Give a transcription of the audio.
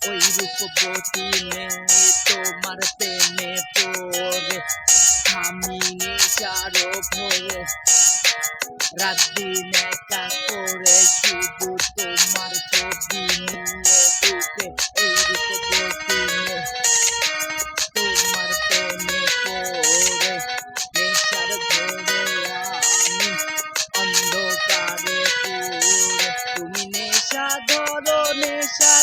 ওই রূপবতী মেয়ে তোমার প্রেমে পড়ে আমি নেশার ভরে রাত দিন একা করে শুধু তোমার ছবি নিয়ে বুকে এই রূপবতী মেয়ে তোমার প্রেমে পড়ে নেশার ভরে আমি অন্ধকারে পুরে তুমি নেশা ধরো নেশা